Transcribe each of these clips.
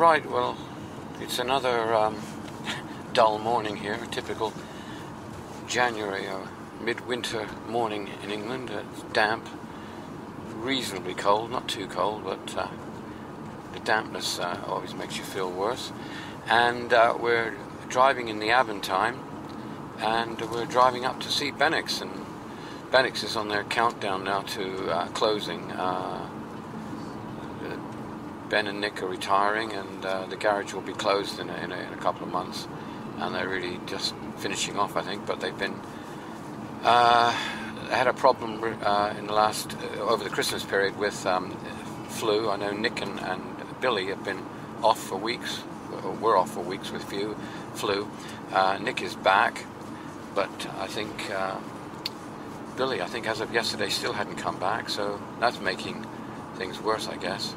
Right, well, it's another dull morning here, a typical January or midwinter morning in England. It's damp, reasonably cold, not too cold, but the dampness always makes you feel worse. And we're driving in the Aventine, and we're driving up to see Bennicks, and Bennicks is on their countdown now to closing. Ben and Nick are retiring, and the garage will be closed in a couple of months, and they're really just finishing off, I think. But they've been had a problem in the last over the Christmas period with flu. I know Nick and Billy have been off for weeks. We're off for weeks with flu. Nick is back, but I think Billy, as of yesterday, still hadn't come back, so that's making things worse, I guess.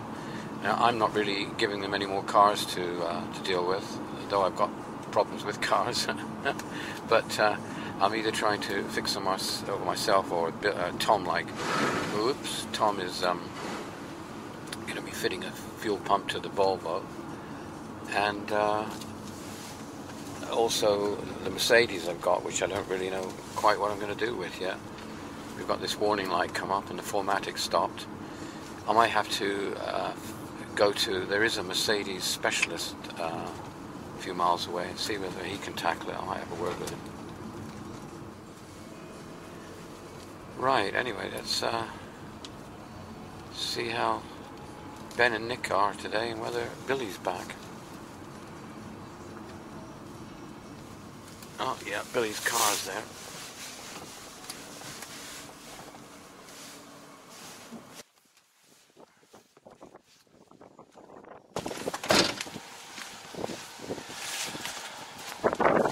Now, I'm not really giving them any more cars to deal with, though I've got problems with cars. But I'm either trying to fix them myself, or Tom, oops, Tom is going to be fitting a fuel pump to the Volvo, and also the Mercedes I've got, which I don't really know quite what I'm going to do with yet. We've got this warning light come up and the 4MATIC stopped. I might have to there is a Mercedes specialist a few miles away, and see whether he can tackle it. I might have a word with him. Right, anyway, let's see how Ben and Nick are today, and whether Billy's back. Oh yeah, Billy's car's there.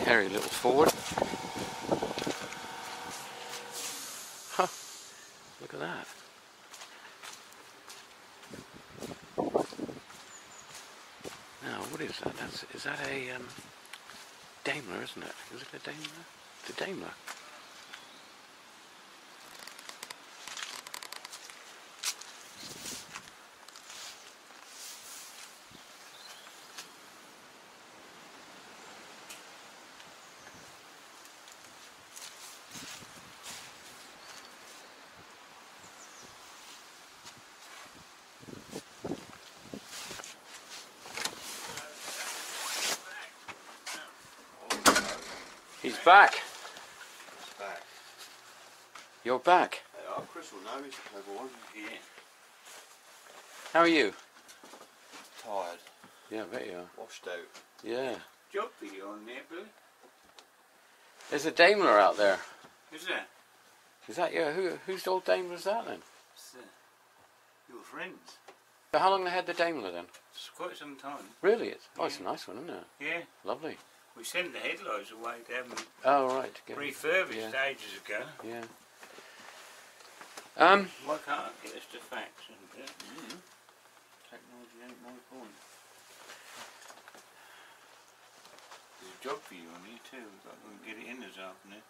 Hairy little Ford. Huh, look at that. Now, what is that? Is that a Daimler, isn't it? Is it a Daimler? It's a Daimler. He's back. He's back. You're back. Chris will know he's overall. Yeah. How are you? Tired. Yeah, I bet you are. Washed out. Yeah. Job for you on there, Billy. There's a Daimler out there. Is there? Is that whose old Daimler is that then? It's your friends. So how long they had the Daimler then? It's quite some time. Really? It's a nice one, isn't it? Yeah. Lovely. We sent the headlights away to have them right. refurbished ages ago. Yeah. Why can't I get us to fax and technology ain't my point. There's a job for you on here too. We've got to get it in this afternoon.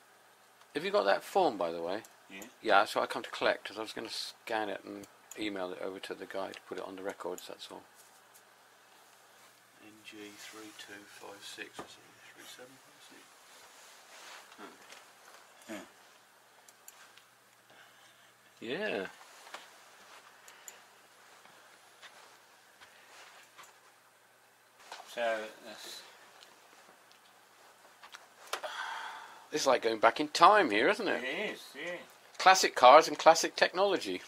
Have you got that form, by the way? Yeah. Yeah, that's what I come to collect, because I was going to scan it and email it over to the guy to put it on the records, that's all. NG3256 or something. 3756. Yeah. So that's. It's like going back in time here, isn't it? It is, yeah. Classic cars and classic technology.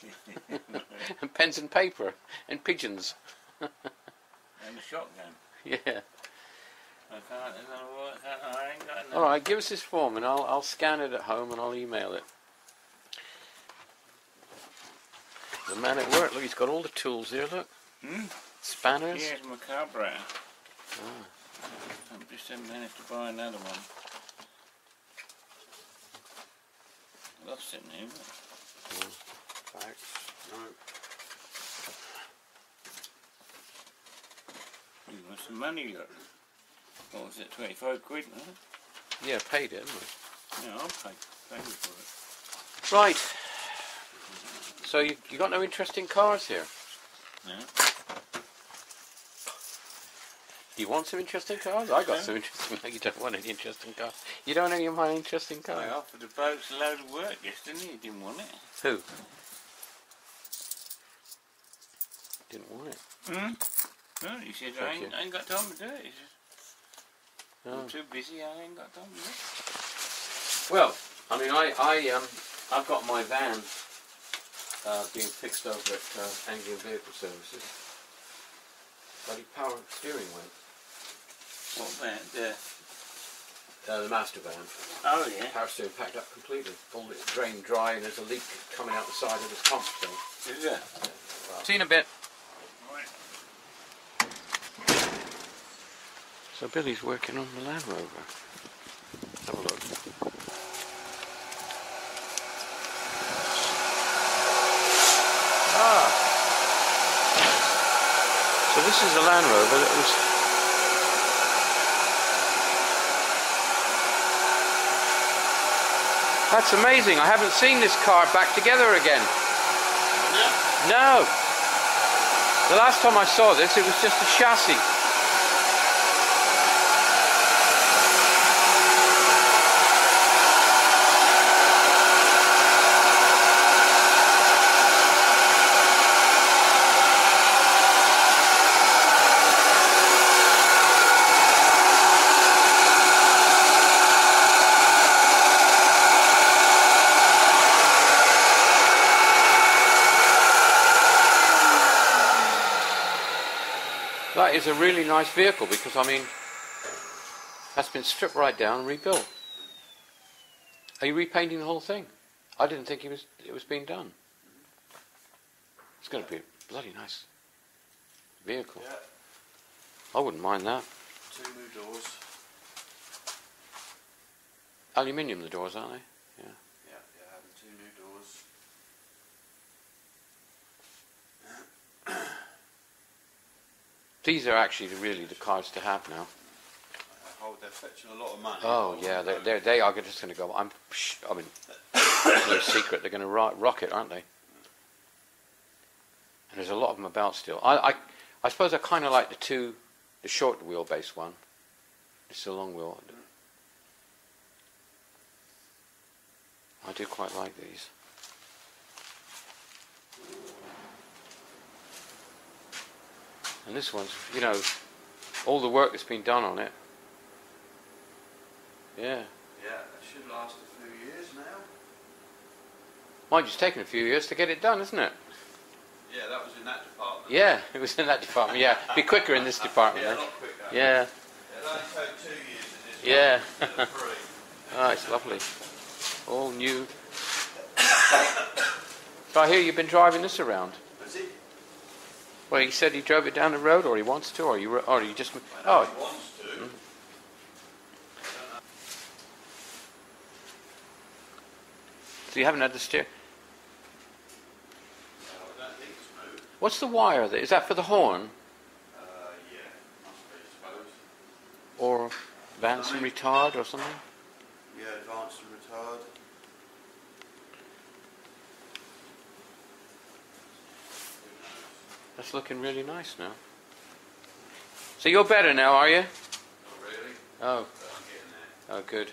And pens and paper and pigeons. And a shotgun. Yeah. I ain't got enough. Alright, give us this form and I'll scan it at home and I'll email it. The man at work, look, he's got all the tools here, look. Spanners. Yeah, it's my carburetor. Ah. I've just managed to buy another one. Lost it now. Thanks. No. You want some money, look. What was it, 25 quid, no? Yeah, paid it, haven't we? Yeah, I'll pay you for it. Right. So you got no interest in cars here? No. Do you want some interesting cars? I got some interesting. No, you don't want any interesting cars. You don't know any of my interesting cars. I offered the folks a load of work yesterday. He didn't want it. Who? Didn't want it. No, he said, Thank you. I ain't got time to do it. He said, Oh. I'm too busy, I ain't got time to do it. Well, I mean, I've got my van being fixed over at Anglian Vehicle Services. Bloody power steering went. What van? The master van. Oh, yeah. Power steering packed up completely. All it's drained dry and there's a leak coming out the side of this pump thing. Is there? Well, see you in a bit. Right. So Billy's working on the Land Rover. Have a look. Ah! So this is the Land Rover that was... That's amazing. I haven't seen this car back together again. No! The last time I saw this, it was just a chassis. That is a really nice vehicle because, I mean, that's been stripped right down and rebuilt. Are you repainting the whole thing? I didn't think it was being done. It's going to be a bloody nice vehicle. Yeah. I wouldn't mind that. 2 new doors. Aluminium, the doors, aren't they? Yeah. Yeah, having 2 new doors. These are actually really the cars to have now. They're fetching a lot of money. Oh yeah, they are just going to go. I mean, no secret, they're going to rock it, aren't they? And there's a lot of them about still. I suppose I kind of like the short wheelbase one. It's a long wheel. I do quite like these. And this one's, you know, all the work that's been done on it. Yeah. Yeah, it should last a few years now. Mind you, it's taken a few years to get it done, isn't it? Yeah, that was in that department. Yeah, it was in that department, yeah. Be quicker in this department, Yeah, then. a lot quicker. Yeah. It'll only take 2 years in this Yeah. one, instead of 3. Oh, it's lovely. All new. So I hear you've been driving this around. Has he? Well, he said he drove it down the road, or he wants to, or you just... I know Oh, he wants to. so you haven't had the steer... I don't think it's moved. What's the wire? Is that for the horn? Yeah, must be, I suppose. Or advance and retard, or something? Yeah, advanced and retard. That's looking really nice now. So you're better now, are you? Not really, Oh, but I'm getting there. oh, good.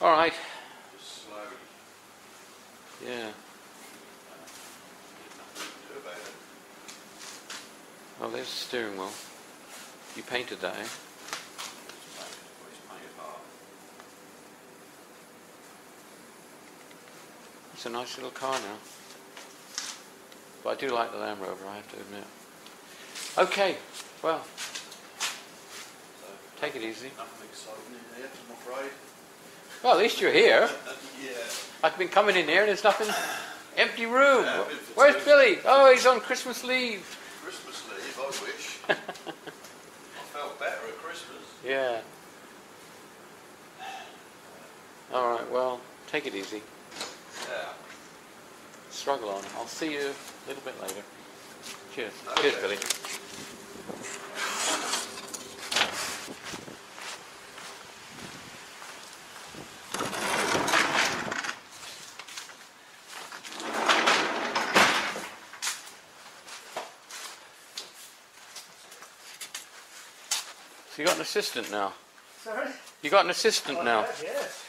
All right. Just slowly. Yeah. Nothing to do about it. Oh, there's the steering wheel. You painted that, eh? It's painted hard. It's a nice little car now. But I do like the Land Rover, I have to admit. Okay, well, So, take it easy. nothing exciting in here, I'm afraid. Well, at least you're here. Yeah. I've been coming in here and there's nothing. Empty room. Yeah, I've been for Where's 2. Billy? Oh, he's on Christmas leave. Christmas leave, I wish. I felt better at Christmas. Yeah. All right, well, take it easy. Yeah. Struggle on. I'll see you a little bit later. Cheers. Okay. Cheers, Billy. So you got an assistant now. Sorry? You got an assistant I now. have, yes.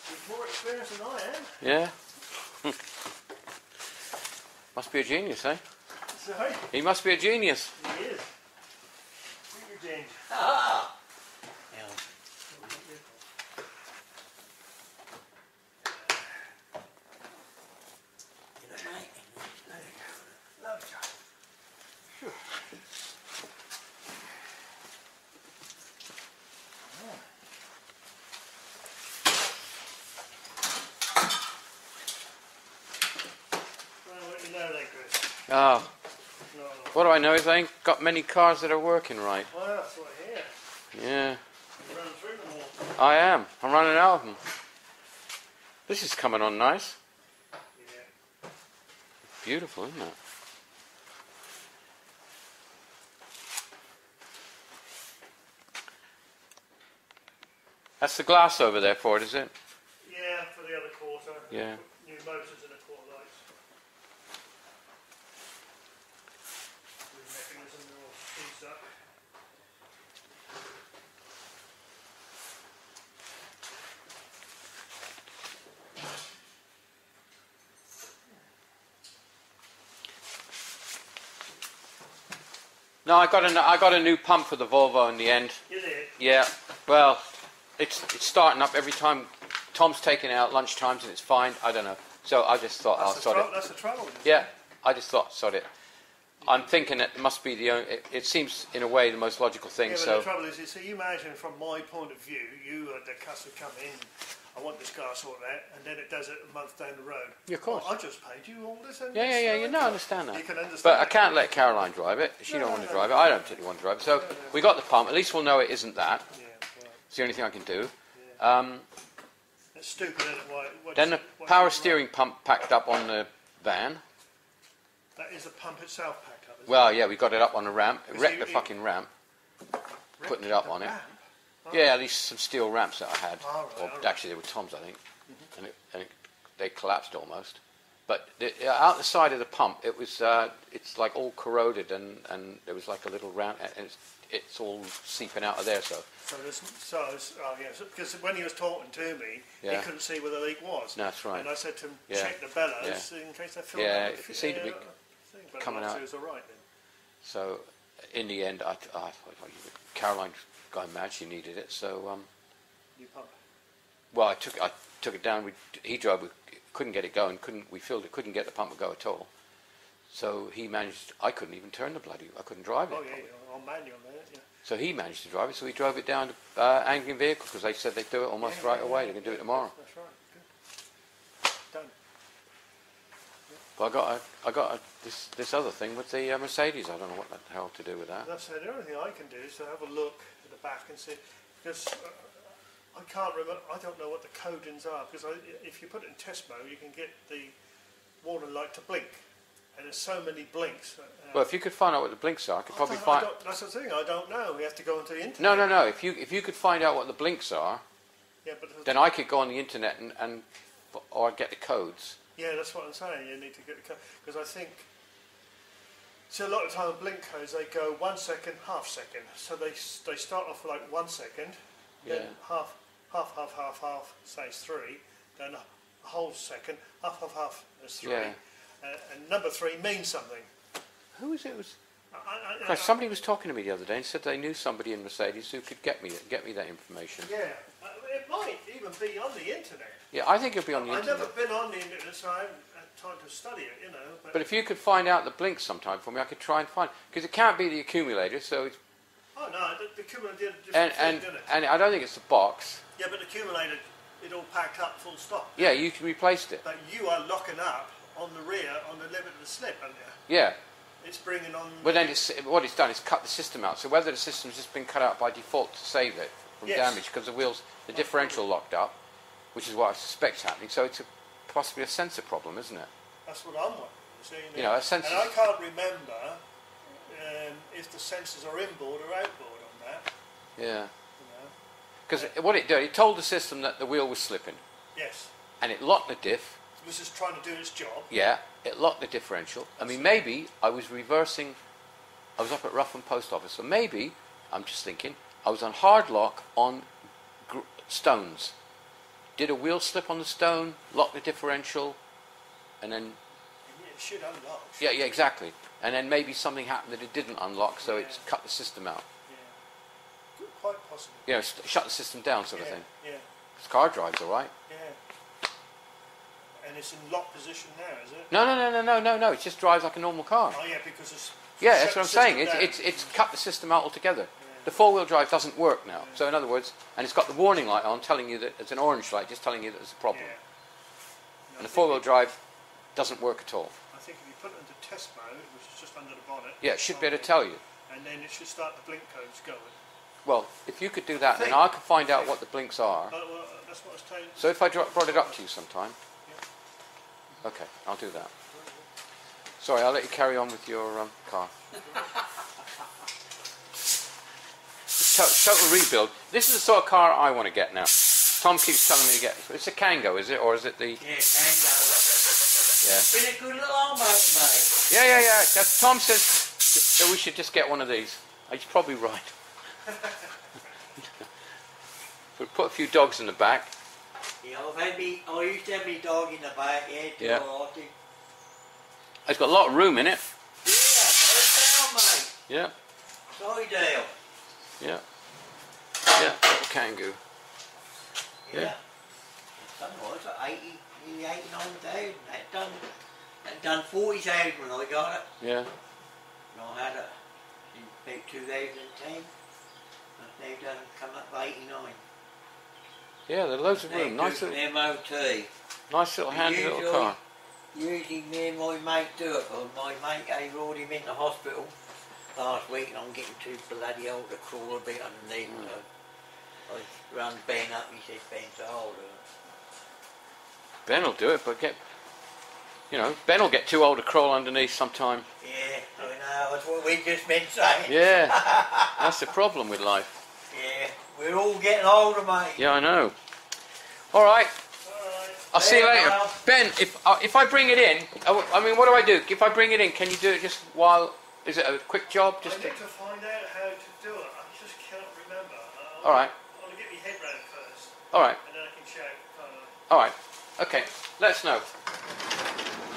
With more experience than I am. Yeah. Must be a genius, eh? Sorry? He must be a genius. He is. You're James. Ah! Oh, what do I know is I ain't got many cars that are working right. Well, that's what I hear. Yeah. You run through them all. I am. I'm running out of them. This is coming on nice. Yeah. Beautiful, isn't it? That's the glass over there for it, is it? Yeah, for the other quarter. Yeah. New motors and a quarter lights. The mechanism all speeds up. No, I got a new pump for the Volvo in the end. You did? Yeah. Well, it's starting up every time. Tom's taking it out lunchtimes and it's fine. I don't know. So I just thought I'll sod it. That's the trouble. Yeah. I just thought sod it. I'm thinking it must be the only. It seems in a way the most logical thing. Yeah, but so the trouble is, you see, you imagine from my point of view, you the customer come in, I want this car sorted out, and then it does it a month down the road. Yeah, of course. Well, I just paid you all this. And yeah. this, You know, I understand that. You can understand. But I can't let Caroline drive it. She don't want to drive it. I don't particularly want to drive it. So we got the pump. At least we'll know it isn't that. Yeah, right. It's the only thing I can do. It's stupid, isn't it? Then the power steering pump packed up on the van. That is the pump itself packed up. Well, yeah, we got it up on the ramp. It Is wrecked it- the fucking ramp. Putting it up on it. Ramp? Yeah, at least some steel ramps that I had. All right, Or all right. actually, they were Tom's, I think. They collapsed almost. But out the side of the pump, it was it's like all corroded, and there was like a little round, and it's all seeping out of there. So Because when he was talking to me, Yeah. he couldn't see where the leak was. No, that's right. And I said to him, Yeah. check the bellows in case they filled Yeah, up. it seemed to be But coming obviously out. it was all right then. So in the end, I thought Caroline's going mad. She needed it. So New pump. well, I took it down. He drove. We couldn't get it going. We filled it. Couldn't get the pump to go at all. So he managed. I couldn't even turn the bloody. I couldn't drive it. Oh yeah, on manual there, yeah. So he managed to drive it. So we drove it down to Anglian Vehicle because they said they'd do it almost right away. They can do it tomorrow. That's right. Good. Done. But I got this other thing with the Mercedes. I don't know what the hell to do with that. That's the only thing I can do is to have a look at the back and see, because I can't remember. I don't know what the codings are, because if you put it in test mode, you can get the warning light to blink, and there's so many blinks. Well, if you could find out what the blinks are, I could probably find. That's the thing. I don't know. We have to go onto the internet. No. If you could find out what the blinks are, Yeah, but then I could go on the internet or I'd get the codes. yeah, that's what I'm saying. You need to get the code, because I think. So a lot of time blink codes, they go 1 second, half second. So they start off with like 1 second, then Yeah. half, says 3, then a whole second, half is 3, Yeah. and number 3 means something. Who was it? It was I- somebody was talking to me the other day and said they knew somebody in Mercedes who could get me that information. Yeah, it might even be on the internet. Yeah, I think it'll be on the I've internet. never been on the internet, so I haven't had time to study it, you know. But if you could find out the blinks sometime for me, I could try and find, because it can't be the accumulator. So it's oh no, the accumulator did a different thing, didn't it? and I don't think it's the box. Yeah, but the accumulator, it all packed up full stop. Yeah, you replaced it. But you are locking up on the rear on the limit of the slip, aren't you? Yeah. It's bringing on. Well, then what it's done is cut the system out. So whether the system's just been cut out by default to save it from Yes. damage because the differential locked up, which is what I suspect's happening. So it's possibly a sensor problem, isn't it? That's what I'm wondering. See, You know, a sensor. and I can't remember if the sensors are inboard or outboard on that. Yeah. You know. Because what it did, it told the system that the wheel was slipping, Yes. and it locked the diff. It was just trying to do its job. Yeah, it locked the differential. I mean, maybe I was reversing. I was up at Ruffin Post Office, so maybe I'm just thinking, I was on hard lock on stones. Did a wheel slip on the stone, locked the differential, and then... It should unlock. Yeah, exactly. And then maybe something happened that it didn't unlock, so it's cut the system out. Yeah. Quite possible. You know, shut the system down sort of thing. Yeah. This car drives all right. Yeah. And it's in lock position now, is it? No. It just drives like a normal car. Oh yeah, because it's... Yeah, that's what I'm saying. It's cut the system out altogether. Yeah. The four-wheel drive doesn't work now. So in other words, and it's got the warning light on telling you that it's an orange light, just telling you that there's a problem. Yeah. And the four-wheel drive doesn't work at all. I think if you put it into test mode, which is just under the bonnet... Yeah, it should be able to tell you. And then it should start the blink codes going. Well, if you could do that, then I could find out what the blinks are. Well, that's what I was telling you. So if I brought it up to you sometime... Yeah. Okay, I'll do that. Sorry, I'll let you carry on with your car. Total rebuild. This is the sort of car I want to get now. Tom keeps telling me to get... It's a Kango, is it? Or is it the... Yeah, Kango. Yeah. Been a good little old mate. Yeah. Tom says that we should just get one of these. He's probably right. We'll put a few dogs in the back. Yeah, I used to have my dog in the back, Yeah. Dorothy. It's got a lot of room in it. Yeah, sorry down, mate. Yeah. Sorry, Dale. Yeah. Yeah, little Kangoo. Yeah. Some was 89,000. That done 40,000 when I got it. Yeah. And I had it in about 2010. And they've done come up to 89. Yeah, there's loads of room. Nice little, MOT. handy little car. Usually me and my mate do it, but my mate brought him into hospital last week and I'm getting too bloody old to crawl a bit underneath. I run Ben up, he said, Ben's older. Ben will do it, but Ben will get too old to crawl underneath sometime. Yeah, I know, that's what we just been saying. Yeah, that's the problem with life. Yeah, we're all getting older, mate. Yeah, I know. All right. I'll see you later. Ben, if I bring it in, I mean, what do I do? If I bring it in, can you do it just while... Is it a quick job? I need to find out how to do it. I just can't remember. All right. I want to get my head round first. All right. And then I can shout. All right. Okay. Let us know.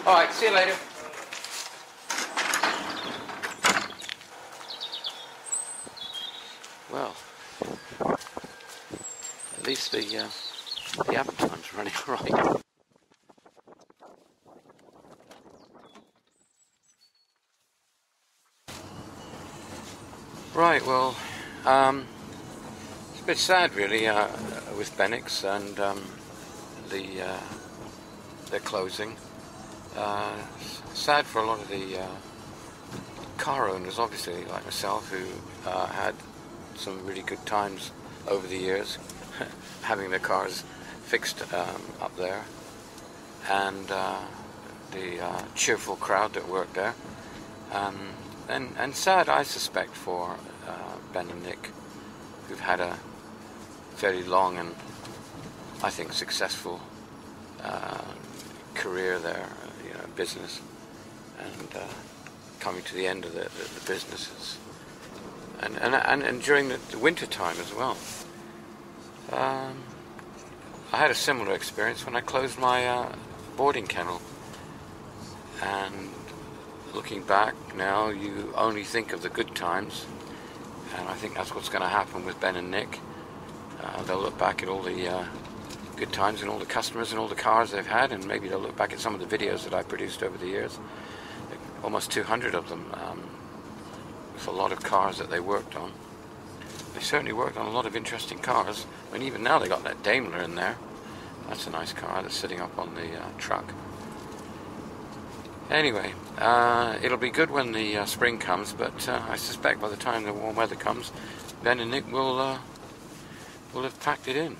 All right. See you later. Well, at least the appetime's running right. Right, well, it's a bit sad really with Bennicks and their closing. Sad for a lot of the car owners, obviously, like myself, who had some really good times over the years having their cars fixed up there, and the cheerful crowd that worked there. And sad, I suspect, for Ben and Nick, who've had a fairly long and, I think, successful career there, business, and coming to the end of the businesses, and during the winter time as well. I had a similar experience when I closed my boarding kennel, and looking back now, you only think of the good times, and I think that's what's going to happen with Ben and Nick. They'll look back at all the good times and all the customers and all the cars they've had, and maybe they'll look back at some of the videos that I produced over the years, almost 200 of them, with a lot of cars that they worked on. They certainly worked on a lot of interesting cars. I mean, even now they got that Daimler in there. That's a nice car that's sitting up on the truck. Anyway, it'll be good when the spring comes, but I suspect by the time the warm weather comes, Ben and Nick will have packed it in.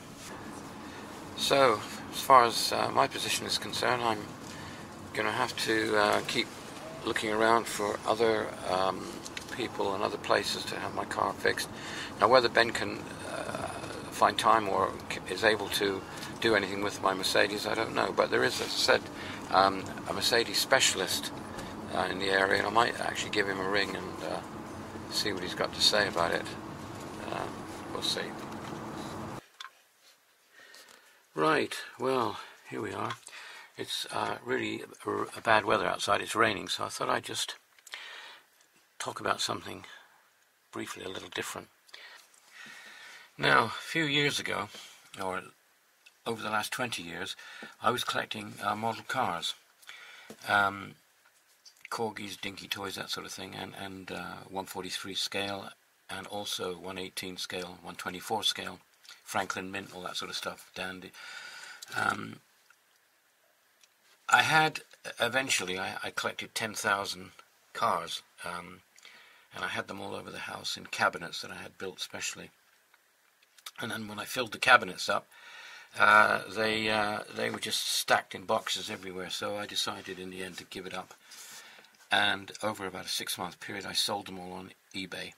So, as far as my position is concerned, I'm going to have to keep looking around for other people and other places to have my car fixed. Now, whether Ben can find time or is able to do anything with my Mercedes, I don't know. But there is, as I said, a Mercedes specialist in the area, and I might actually give him a ring and see what he's got to say about it. we'll see. Right, well, here we are. It's really a bad weather outside. It's raining, so I thought I'd just talk about something briefly a little different. Now, a few years ago, or over the last 20 years, I was collecting model cars. Corgis, dinky toys, that sort of thing, and 143 scale, and also 118 scale, 124 scale, Franklin Mint, all that sort of stuff, dandy. I had, eventually, I collected 10,000 cars, and I had them all over the house in cabinets that I had built specially. And then when I filled the cabinets up, they were just stacked in boxes everywhere, so I decided in the end to give it up. And over about a 6-month period, I sold them all on eBay.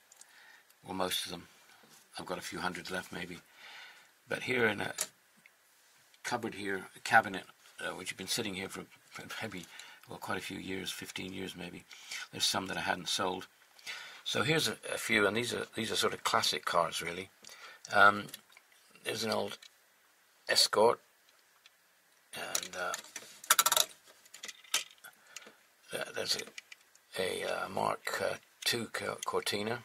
Well, most of them. I've got a few hundred left, maybe. But here in a cupboard here, a cabinet, which had been sitting here for maybe, well, quite a few years, 15 years maybe. There's some that I hadn't sold. So here's a few, and these are sort of classic cars, really. There's an old Escort, and there's a Mark II Cortina.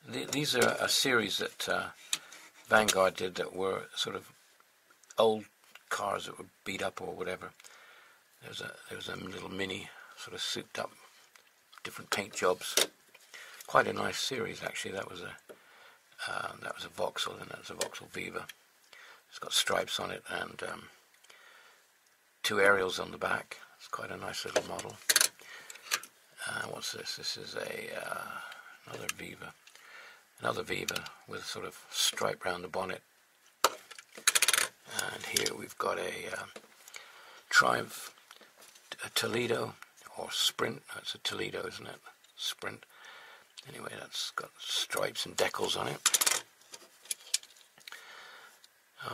These are a series that Vanguard did that were sort of old cars that were beat up or whatever. There was a little mini, sort of souped up, different paint jobs. Quite a nice series, actually. That was a Vauxhall, and that was a Vauxhall Viva. It's got stripes on it and 2 aerials on the back. It's quite a nice little model. What's this? This is another Viva. Another Viva with a sort of stripe round the bonnet. And here we've got a Triumph, a Toledo, or Sprint. No, it's a Toledo, isn't it? Sprint. Anyway, that's got stripes and decals on it.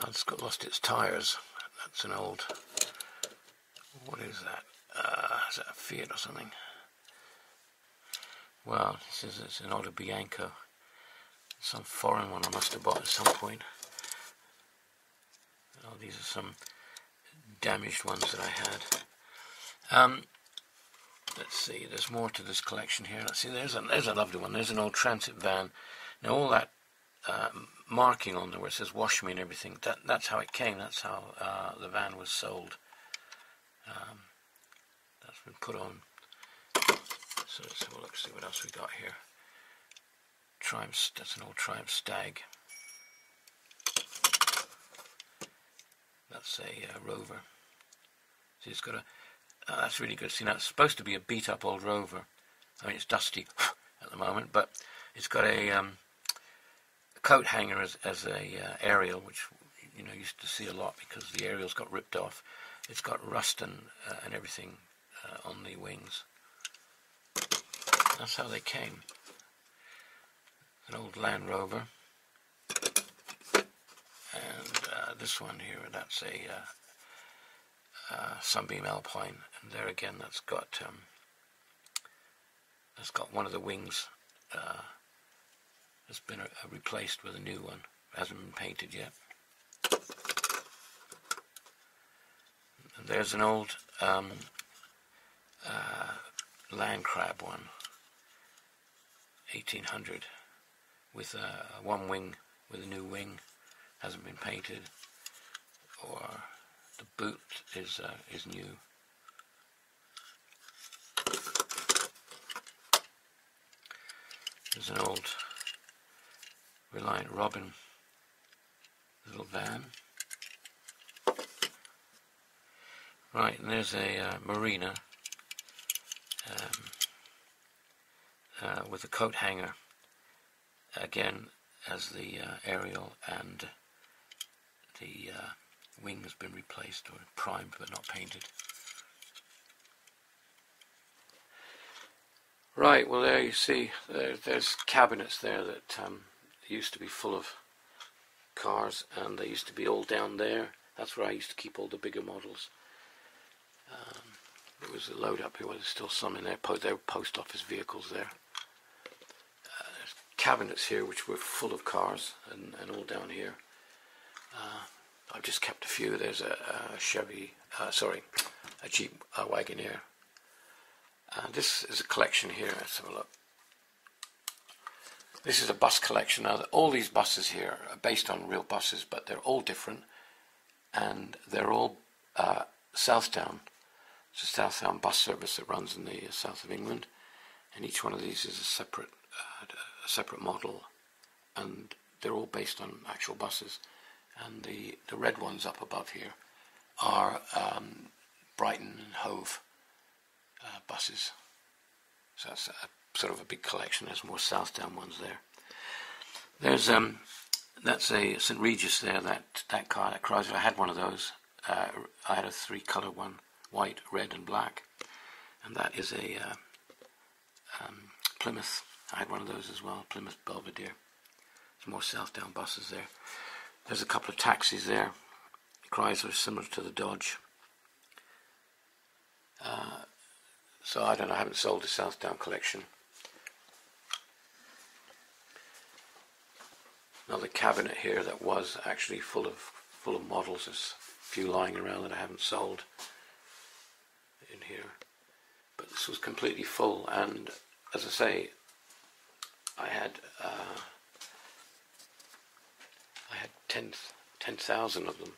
It's lost its tyres. That's an old... What is that? Is that a Fiat or something? Well, this is it's an Auto Bianco. Some foreign one I must have bought at some point. Oh, these are some damaged ones that I had. Let's see, there's more to this collection here. Let's see, there's a lovely one. There's an old transit van. Now all that marking on there where it says wash me and everything, that's how it came. That's how the van was sold. That's been put on. So let's have a look, see what else we got here. Triumph, that's an old Triumph Stag. That's a Rover. See, it's got a... that's really good. See, now it's supposed to be a beat-up old Rover. I mean, it's dusty at the moment, but it's got a coat hanger as a aerial, which you used to see a lot because the aerials got ripped off. It's got rust and everything on the wings. That's how they came. An old Land Rover. And this one here, that's a Sunbeam Alpine, and there again that's got one of the wings has been replaced with a new one. It hasn't been painted yet. And there's an old Land Crab one, 1800, with one wing, with a new wing, hasn't been painted, or the boot is new. There's an old Reliant Robin little van. Right, and there's a Marina with a coat hanger, again as the aerial, and the wing has been replaced or primed but not painted. Right, well there you see, there's cabinets there that used to be full of cars, and they used to be all down there. That's where I used to keep all the bigger models. There was a load up here where there's still some in there. There were post office vehicles there. There's cabinets here which were full of cars, and all down here. I've just kept a few. There's a Chevy, a Jeep Wagoneer. This is a collection here. Let's have a look. This is a bus collection. Now, all these buses here are based on real buses, but they're all different, and they're all Southdown. It's a Southdown bus service that runs in the south of England, and each one of these is a separate model, and they're all based on actual buses. And the red ones up above here are Brighton and Hove buses. So that's sort of a big collection. There's more Southdown ones there. There's that's a St Regis there. That car, that Chrysler. I had one of those. I had a 3-color one: white, red, and black. And that is a Plymouth. I had one of those as well. Plymouth Belvedere. There's more Southdown buses there. There's a couple of taxis there. Chrysler, similar to the Dodge. So I don't know, I haven't sold the Southdown collection. Another cabinet here that was actually full of models. There's a few lying around that I haven't sold in here. But this was completely full, and as I say, I had 10,000 of them.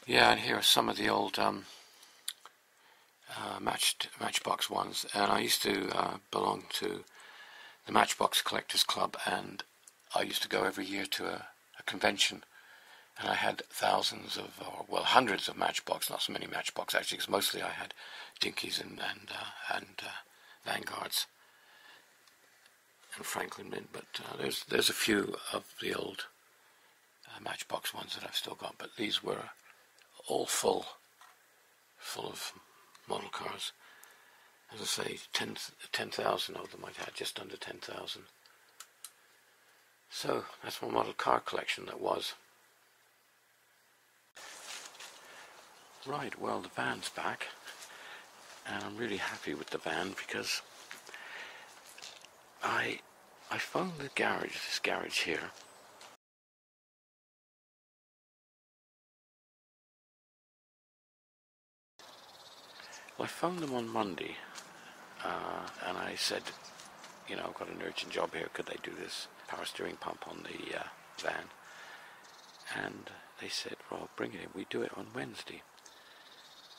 Yeah, and here are some of the old Matchbox ones, and I used to belong to the Matchbox Collectors Club, and I used to go every year to a convention, and I had thousands of, or well, hundreds of Matchbox, not so many Matchbox actually, because mostly I had Dinkies and Vanguards and Franklin Mint, but there's a few of the old Matchbox ones that I've still got, but these were all full of model cars. As I say, 10,000 of them I had, just under 10,000. So that's my model car collection that was. Right, well, the van's back, and I'm really happy with the van because I phoned the garage, this garage here. Well, I phoned them on Monday, and I said, you know, I've got an urgent job here, could they do this power steering pump on the van? And they said, well, bring it in, we do it on Wednesday.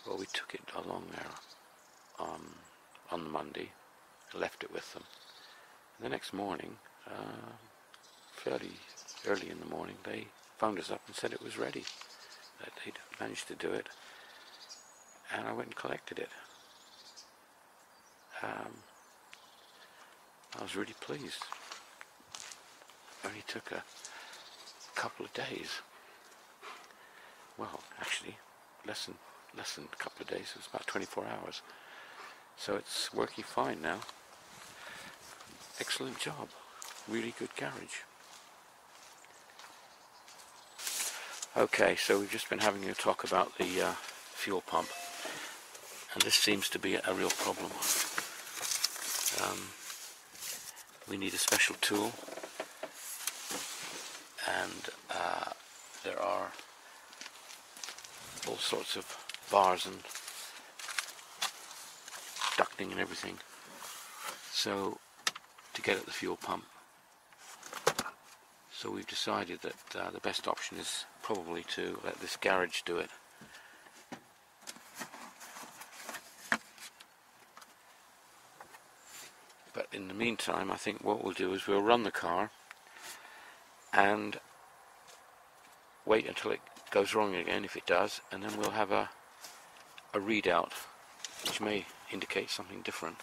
Well, we took it along there on the Monday, left it with them. And the next morning, fairly early in the morning, they phoned us up and said it was ready, that they'd managed to do it. And I went and collected it. I was really pleased. It only took a couple of days. Well, actually, less than a couple of days. It was about 24 hours. So it's working fine now. Excellent job. Really good garage. Okay, so we've just been having a talk about the fuel pump. And this seems to be a real problem. We need a special tool, and there are all sorts of bars and ducting and everything. So to get at the fuel pump, so we've decided that the best option is probably to let this garage do it. But in the meantime, I think what we'll do is we'll run the car and wait until it goes wrong again, if it does, and then we'll have a readout which may indicate something different.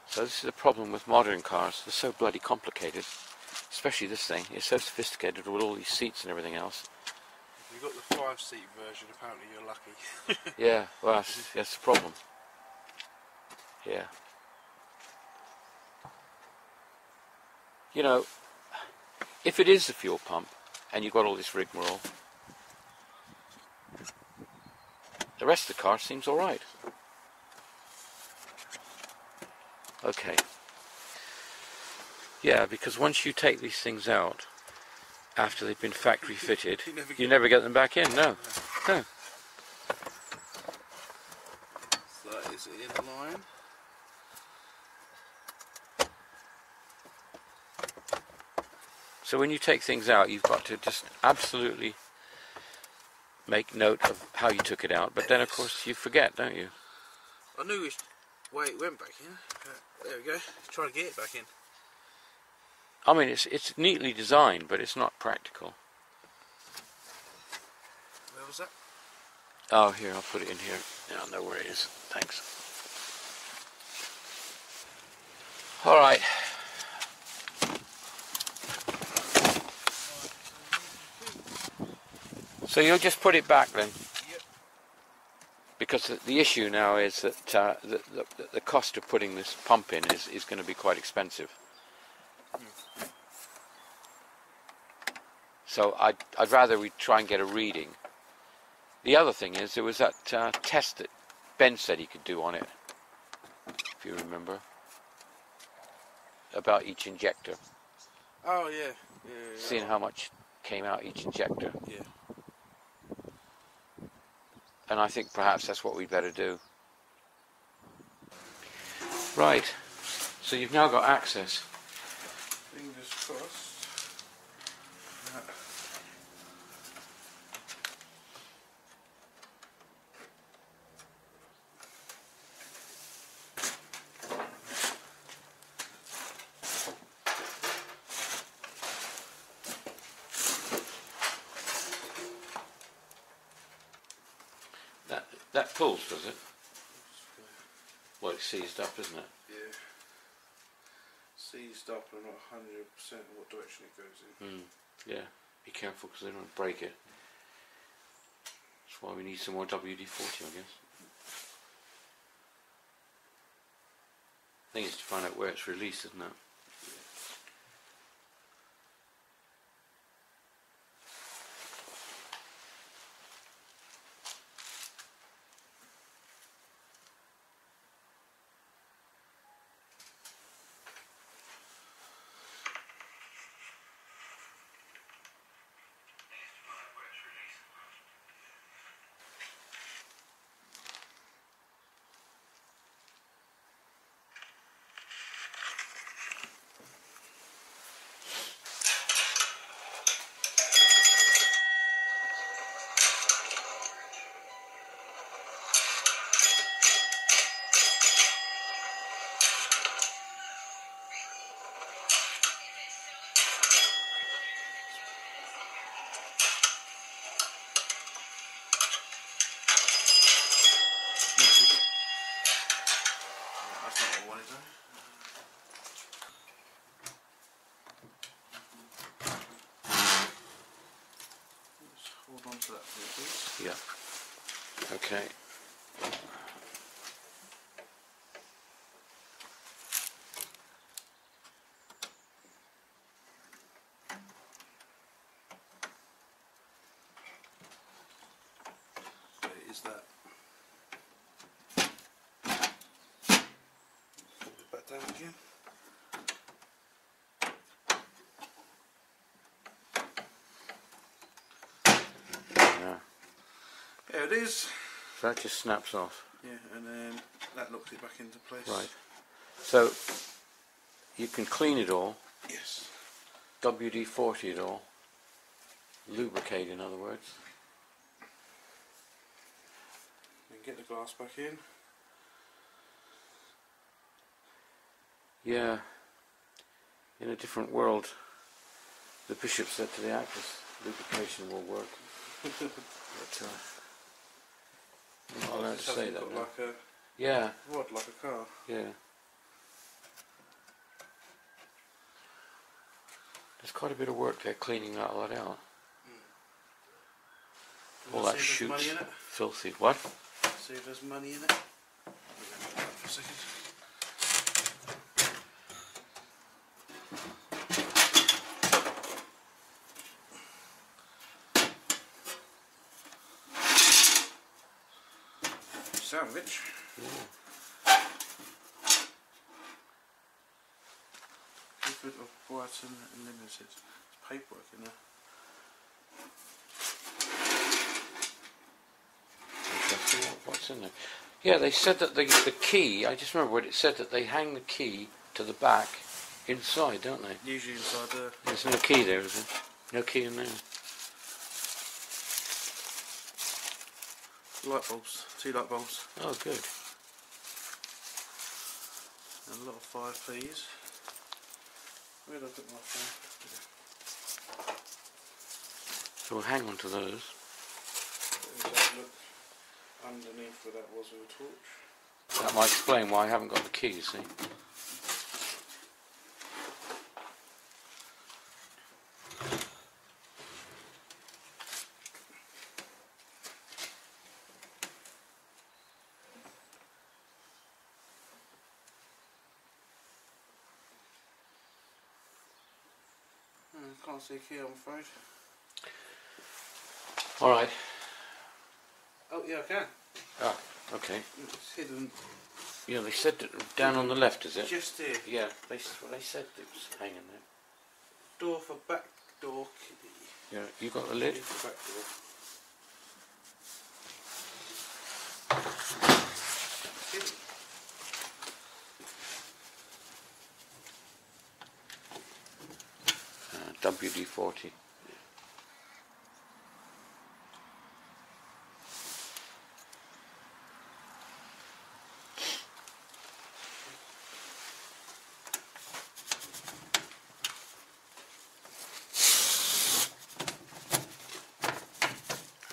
So this is a problem with modern cars. They're so bloody complicated, especially this thing. It's so sophisticated with all these seats and everything else. If you've got the 5-seat version, apparently you're lucky. Yeah, well, that's the problem. Yeah. You know, if it is the fuel pump, and you've got all this rigmarole, The rest of the car seems alright. Okay. Yeah, because once you take these things out, after they've been factory fitted, you never get them back in, no. No. So is it in line? So when you take things out, you've got to just absolutely make note of how you took it out. But then, of course, you forget, don't you? I knew which way it went back in. There we go. Try to get it back in. I mean, it's neatly designed, but it's not practical. Where was that? Oh, here, I'll put it in here. Yeah, I know where it is. Thanks. All right. So you'll just put it back then? Yep. Because the issue now is that the cost of putting this pump in is going to be quite expensive. So I'd rather we try and get a reading. The other thing is, there was that test that Ben said he could do on it, if you remember, about each injector. Oh yeah. Seeing how much came out each injector. Yeah. And I think perhaps that's what we'd better do. Right, so you've now got access. Fingers crossed. That pulls, does it? Well, it's seized up, isn't it? Yeah. Seized up and not 100% what direction it goes in. Yeah, be careful because they don't break it. That's why we need some more WD-40, I guess. The thing is to find out where it's released, isn't it? That's not what I wanted though. Just hold on to that for me, please. Yeah. Okay. So is that? Put it back down again. Yeah. There it is. So that just snaps off. Yeah, and then that locks it back into place. Right. So you can clean it all, Yes. WD-40 it all, lubricate in other words. And get the glass back in. Yeah. In a different world, the bishop said to the actress, lubrication will work. But I'm not allowed to say that Got now. like a Yeah, what? Like a car. yeah. There's quite a bit of work there cleaning that lot out. All that See if there's money shoots in it. filthy. What? See if there's money in it. For a second. sandwich. Clifford of Brighton Limited. There's paperwork in there. Interesting. What's in there? Yeah, they said that the key, I just remember what it said, that they hang the key to the back inside, don't they? Usually inside there. There's no key there, is there? No key in there. Light bulbs, 2 light bulbs. Oh, good. And a lot of 5p's. Where did I put my phone? So we'll hang on to those. Let's have a look underneath where that was with a torch. That might explain why I haven't got the key, you see. Can't see a key, I'm afraid. Alright. Oh yeah, I can. Ah, okay. It's hidden Yeah, they said that down on the left, is it? just here. Yeah, they said it was hanging there. Door for back door key. Yeah, you got the lid? Key for back door. Hidden. WD-40.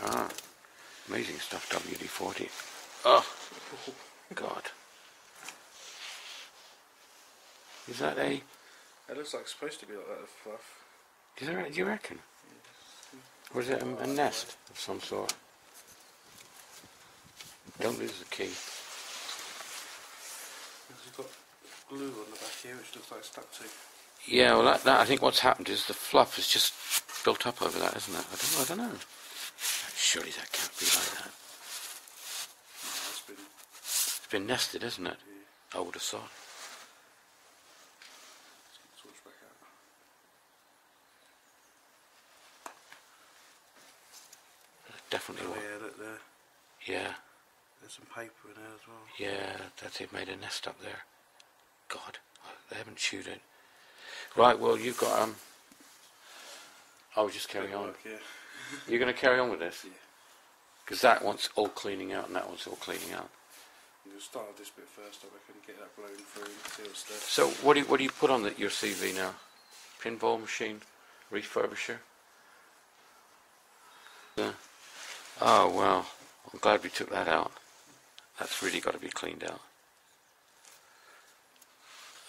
Ah, amazing stuff, WD-40. Oh, God. Is that a... It looks like it's supposed to be like that, the fluff. Do you reckon? Or is it a nest of some sort? Don't lose the key. It's got glue on the back here, which looks like it's stuck to. Yeah, well, that I think what's happened is the fluff has just built up over that, isn't it? I don't know. Surely that can't be like that. It's been nested, isn't it? Yeah. I would have thought. Let's get the torch back out. Definitely. Oh yeah, look there. Yeah, There's some paper in there as well. yeah, that they've made a nest up there. God, they haven't chewed it. Right, well, you've got, I'll just carry on. Work, yeah. You're going to carry on with this? Yeah. Because that one's all cleaning out and that one's all cleaning out. We'll start with this bit first, I reckon, get that blown through and see what's there. So what do you put on your CV now? Pinball machine? Refurbisher? Yeah. Oh, well, I'm glad we took that out. That's really got to be cleaned out.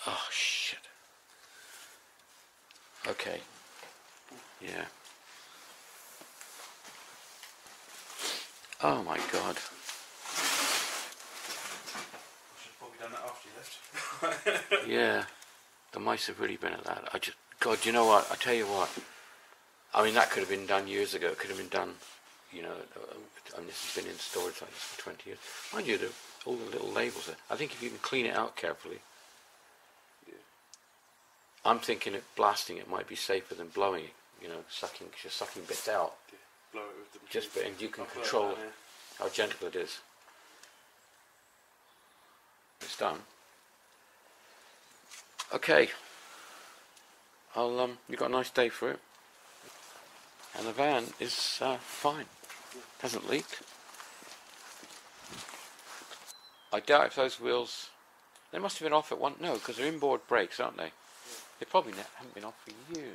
Oh, shit. Okay. Yeah. Oh, my God. I should have probably done that after you left. Yeah. The mice have really been at that. God, you know what? I tell you what. I mean, that could have been done years ago. It could have been done, you know, and this has been in storage like this for 20 years. Mind you, all the little labels there. I think if you can clean it out carefully. Yeah. I'm thinking blasting it might be safer than blowing it, you know, sucking, because you're sucking bits out. Yeah. Blow it with the Just, and you can I'll blow control it down how gentle it is. It's done. Okay. You got a nice day for it. And the van is fine. Hasn't leaked. I doubt if those wheels... They must have been off at one... No, because they're inboard brakes, aren't they? They probably haven't been off for years.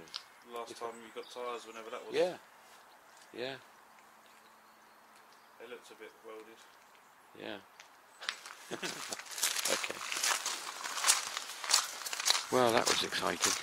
Last time you got tyres, whenever that was. Yeah. Yeah. They looked a bit welded. Yeah. Okay. Well, that was exciting.